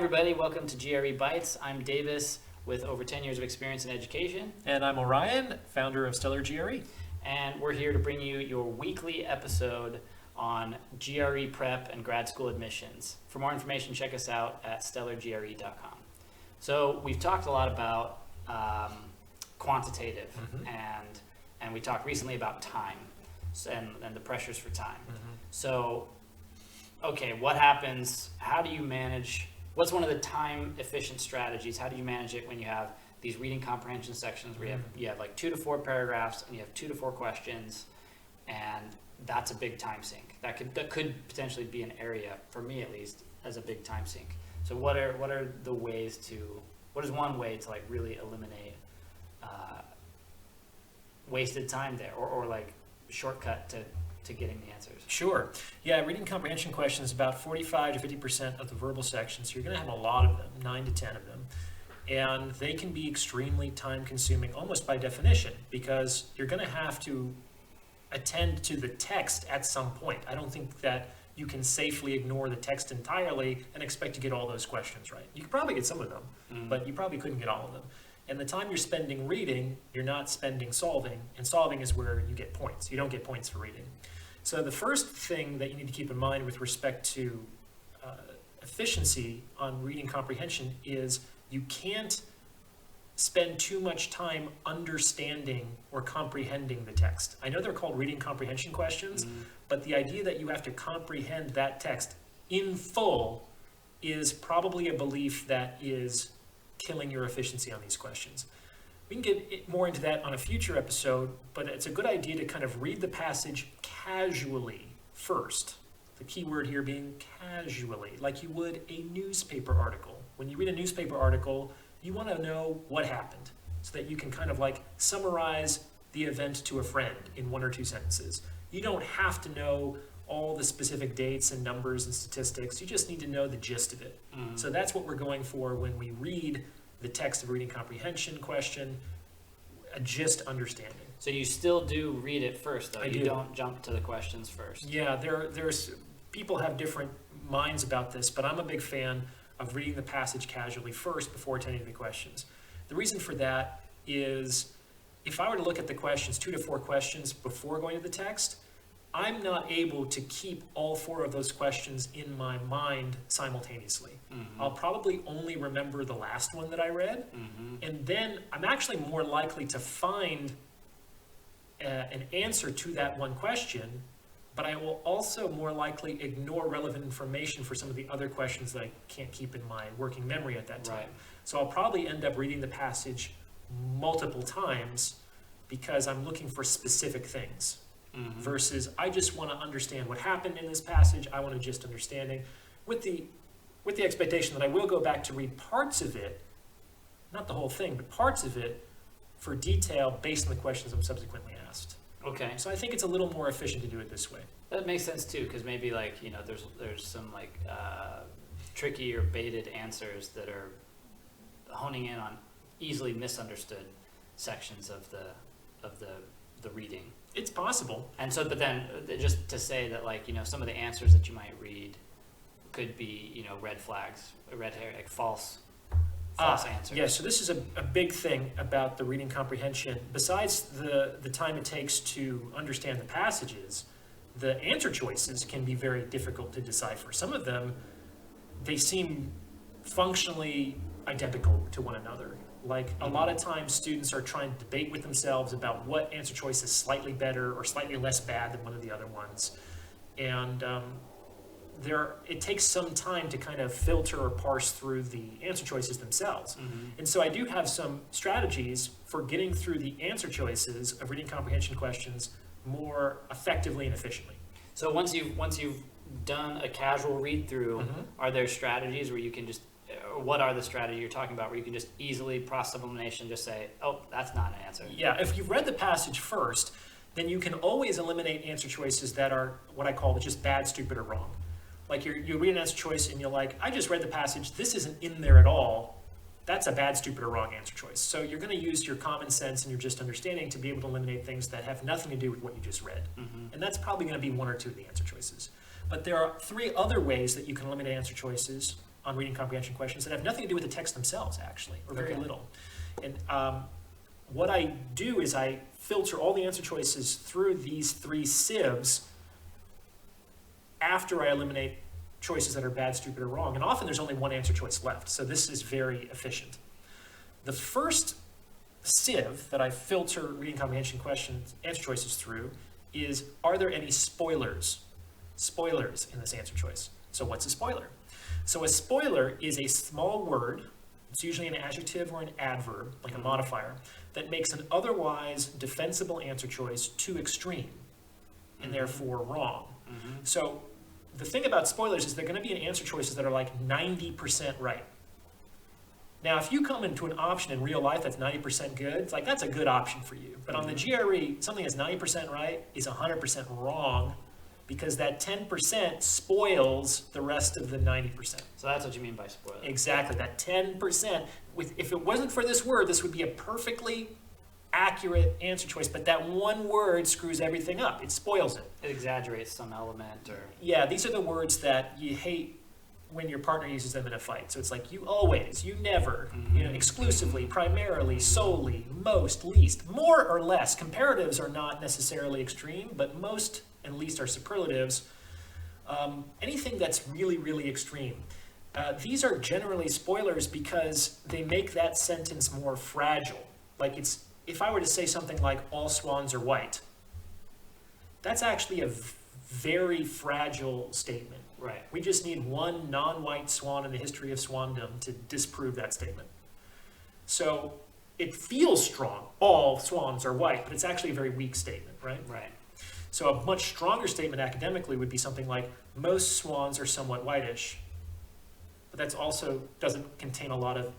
everybody, welcome to GRE Bites. I'm Davis with over 10 years of experience in education. And I'm Orion, founder of StellarGRE. And we're here to bring you your weekly episode on GRE prep and grad school admissions. For more information, check us out at StellarGRE.com. So we've talked a lot about quantitative, and we talked recently about time and the pressures for time. So, okay, what happens? How do you manage? What's one of the time efficient strategies? How do you manage it when you have these reading comprehension sections where you have like 2 to 4 paragraphs and you have 2 to 4 questions, and that's a big time sink. That could potentially be an area, for me at least, as a big time sink. So what are the ways to? What is one way to like really eliminate wasted time there, or like shortcut to getting the answers? Sure. Yeah, reading comprehension questions, about 45 to 50% of the verbal sections. So you're going to have a lot of them, 9 to 10 of them. And they can be extremely time consuming almost by definition, because you're going to have to attend to the text at some point. I don't think that you can safely ignore the text entirely and expect to get all those questions right. You could probably get some of them, but you probably couldn't get all of them. And the time you're spending reading, you're not spending solving, and solving is where you get points. You don't get points for reading. So the first thing that you need to keep in mind with respect to efficiency on reading comprehension is you can't spend too much time understanding or comprehending the text. I know they're called reading comprehension questions, but the idea that you have to comprehend that text in full is probably a belief that is killing your efficiency on these questions. We can get more into that on a future episode, but it's a good idea to kind of read the passage casually first. The key word here being casually, like you would a newspaper article. When you read a newspaper article, you want to know what happened so that you can kind of like summarize the event to a friend in 1 or 2 sentences. You don't have to know all the specific dates and numbers and statistics. You just need to know the gist of it. So that's what we're going for when we read the text of reading comprehension question, a gist understanding. So you still do read it first, though. You don't jump to the questions first. Yeah, there's people have different minds about this, but I'm a big fan of reading the passage casually first before attending to the questions. The reason for that is if I were to look at the questions, 2 to 4 questions before going to the text, I'm not able to keep all 4 of those questions in my mind simultaneously. I'll probably only remember the last one that I read, and then I'm actually more likely to find an answer to that one question, but I will also more likely ignore relevant information for some of the other questions that I can't keep in my working memory at that time. Right. So I'll probably end up reading the passage multiple times because I'm looking for specific things. Versus I just want to understand what happened in this passage. I want to just understanding with the expectation that I will go back to read parts of it, not the whole thing, but parts of it for detail based on the questions I'm subsequently asked. Okay. So I think it's a little more efficient to do it this way. That makes sense too, because maybe like, there's some like tricky or baited answers that are honing in on easily misunderstood sections of the reading. It's possible. And so, but then just to say that like, some of the answers that you might read could be, red flags, red hair, like false answers. Yeah, so this is a big thing about the reading comprehension. Besides the time it takes to understand the passages, the answer choices can be very difficult to decipher. Some of them, they seem functionally identical to one another. Like a lot of times students are trying to debate with themselves about what answer choice is slightly better or slightly less bad than one of the other ones. And it takes some time to kind of filter or parse through the answer choices themselves. And so I do have some strategies for getting through the answer choices of reading comprehension questions more effectively and efficiently. So once you've done a casual read through, are there strategies where you can just, what are the strategies you're talking about where you can just easily cross-elimination, just say, oh, that's not an answer? Yeah, if you've read the passage first, then you can always eliminate answer choices that are what I call just bad, stupid, or wrong. Like you read an answer choice and you're like, I just read the passage, this isn't in there at all. That's a bad, stupid, or wrong answer choice. So you're going to use your common sense and your just understanding to be able to eliminate things that have nothing to do with what you just read. And that's probably going to be 1 or 2 of the answer choices. But there are 3 other ways that you can eliminate answer choices on reading comprehension questions that have nothing to do with the text themselves, actually, or very Okay. little. And what I do is I filter all the answer choices through these 3 sieves after I eliminate choices that are bad, stupid, or wrong. And often there's only one answer choice left, so this is very efficient. The first sieve that I filter reading comprehension questions, answer choices through is, are there any spoilers in this answer choice? So what's a spoiler? So a spoiler is a small word, it's usually an adjective or an adverb, like a modifier, that makes an otherwise defensible answer choice too extreme and therefore wrong. So the thing about spoilers is they're going to be in answer choices that are like 90% right. Now, if you come into an option in real life that's 90% good, it's like that's a good option for you. But on the GRE, something that's 90% right is 100% wrong, because that 10% spoils the rest of the 90%. So that's what you mean by spoiler. Exactly, that 10%. If it wasn't for this word, this would be a perfectly accurate answer choice, but that one word screws everything up. It spoils it. It exaggerates some element, or Yeah, these are the words that you hate when your partner uses them in a fight. So it's like you always, you never, exclusively, primarily, solely, most, least, more or less. Comparatives are not necessarily extreme, but most and least are superlatives. Anything that's really, really extreme. These are generally spoilers because they make that sentence more fragile. Like if I were to say something like all swans are white, that's actually a very fragile statement. right. We just need one non-white swan in the history of swandom to disprove that statement. So it feels strong, all swans are white, but it's actually a very weak statement, right? Right. So a much stronger statement academically would be something like, most swans are somewhat whitish, but that's also doesn't contain a lot of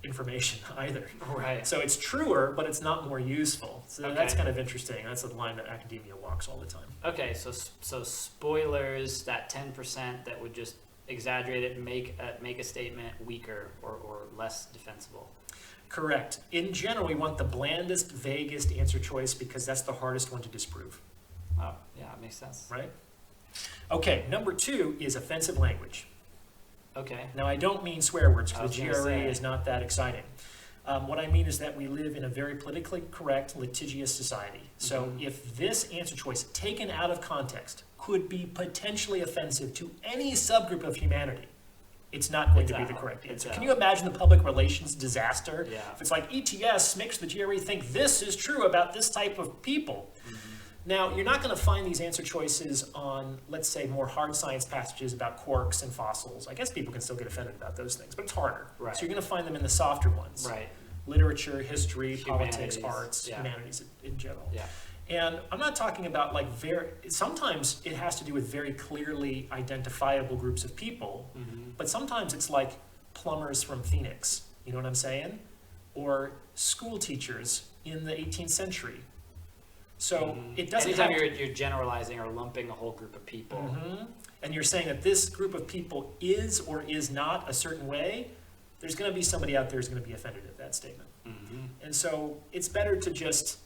information either. Right. So it's truer, but it's not more useful. So that's Okay. kind of interesting. That's a line that academia walks all the time. Okay, so spoilers, that 10% that would just exaggerate it and make a statement weaker or less defensible. Correct. In general, we want the blandest, vaguest answer choice because that's the hardest one to disprove, Oh, yeah, it makes sense. right? Okay, number 2 is offensive language. Okay. Now, I don't mean swear words I because was the gonna GRE say. is not that exciting. What I mean is that we live in a very politically correct, litigious society. So if this answer choice, taken out of context, could be potentially offensive to any subgroup of humanity, it's not going It's to be the out. correct It's answer. out. Can you imagine the public relations disaster? Yeah. If it's like ETS makes the GRE think this is true about this type of people. Now, you're not going to find these answer choices on, let's say, more hard science passages about quarks and fossils. I guess people can still get offended about those things, but it's harder. Right. So you're going to find them in the softer ones. Right. Literature, history, politics, Humanities, arts, yeah. humanities in general. Yeah. And I'm not talking about like sometimes it has to do with very clearly identifiable groups of people, but sometimes it's like plumbers from Phoenix, you know what I'm saying? Or school teachers in the 18th century. So it doesn't Anytime have you're generalizing or lumping a whole group of people. and you're saying that this group of people is or is not a certain way, there's going to be somebody out there who's going to be offended at that statement. And so it's better to just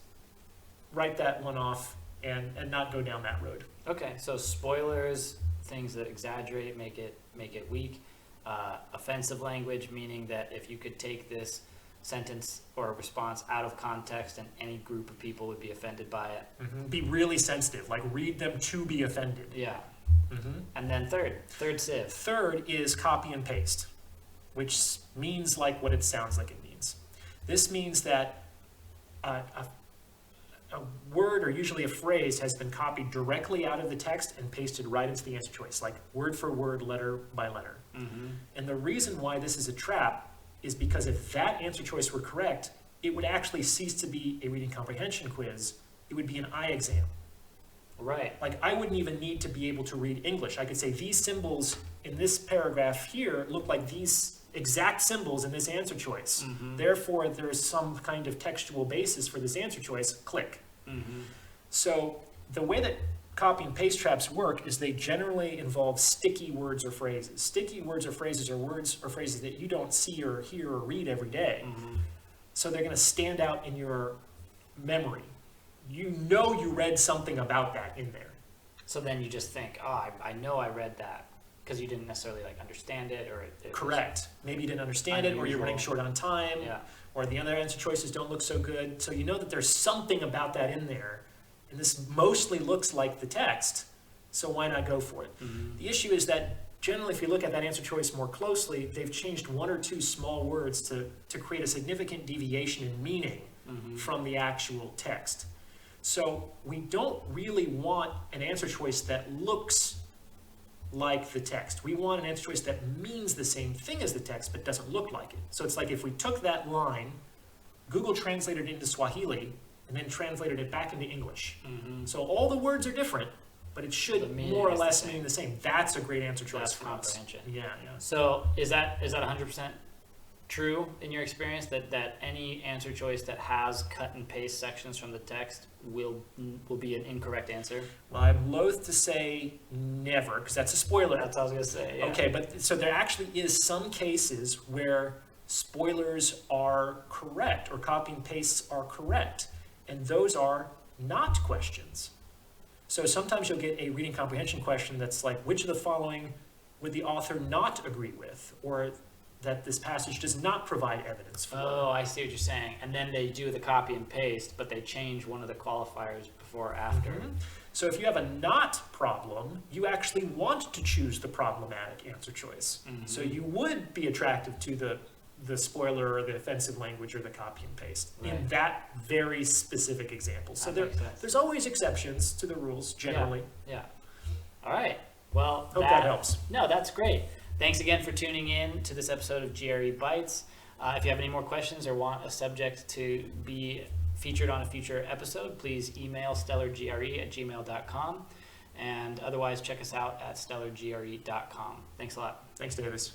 write that one off and not go down that road. Okay, so spoilers, things that exaggerate, make it weak. Offensive language, meaning that if you could take this sentence or response out of context and any group of people would be offended by it. Be really sensitive, like read them to be offended. Yeah. And then third sieve. Third is copy and paste, which means like what it sounds like it means. This means that a word or usually a phrase has been copied directly out of the text and pasted right into the answer choice, like word for word, letter by letter. And the reason why this is a trap is because if that answer choice were correct, it would actually cease to be a reading comprehension quiz. It would be an eye exam. Right. Like I wouldn't even need to be able to read English. I could say these symbols in this paragraph here look like these exact symbols in this answer choice. Therefore, there's some kind of textual basis for this answer choice, click. So the way that copy and paste traps work is they generally involve sticky words or phrases. Sticky words or phrases are words or phrases that you don't see or hear or read every day. So they're going to stand out in your memory. You know you read something about that in there. So then you just think, oh, I know I read that. because you didn't necessarily like understand it, or it Correct. Maybe you didn't understand it, or you're running short on time, Yeah. or the other answer choices don't look so good. So you know that there's something about that in there, and this mostly looks like the text, so why not go for it? Mhm. The issue is that generally, if you look at that answer choice more closely, they've changed one or two small words to create a significant deviation in meaning Mhm. from the actual text. So we don't really want an answer choice that looks like the text. We want an answer choice that means the same thing as the text but doesn't look like it. So it's like if we took that line, Google translated it into Swahili, and then translated it back into English. Mhm. So all the words are different, but it The should meaning more or is the less same. mean the same. That's a great answer choice That's for us. comprehension. Yeah. So is that 100% true in your experience that any answer choice that has cut and paste sections from the text will be an incorrect answer? Well, I'm loath to say never, because that's a spoiler. That's what I was gonna say. Yeah. Okay, but so there actually is some cases where spoilers are correct or copy and pastes are correct, and those are not questions. So sometimes you'll get a reading comprehension question that's like, which of the following would the author not agree with, or that this passage does not provide evidence for? Oh, I see what you're saying. And then they do the copy and paste, but they change one of the qualifiers before or after. Mhm. So if you have a not problem, you actually want to choose the problematic answer choice. Mhm. So you would be attractive to the spoiler or the offensive language or the copy and paste in Right. that very specific example. So That makes sense. there's always exceptions to the rules generally. Yeah. All right. Well, Hope that helps. No, that's great. Thanks again for tuning in to this episode of GRE Bites. If you have any more questions or want a subject to be featured on a future episode, please email StellarGRE@gmail.com. And otherwise, check us out at StellarGRE.com. Thanks a lot. Thanks, Davis.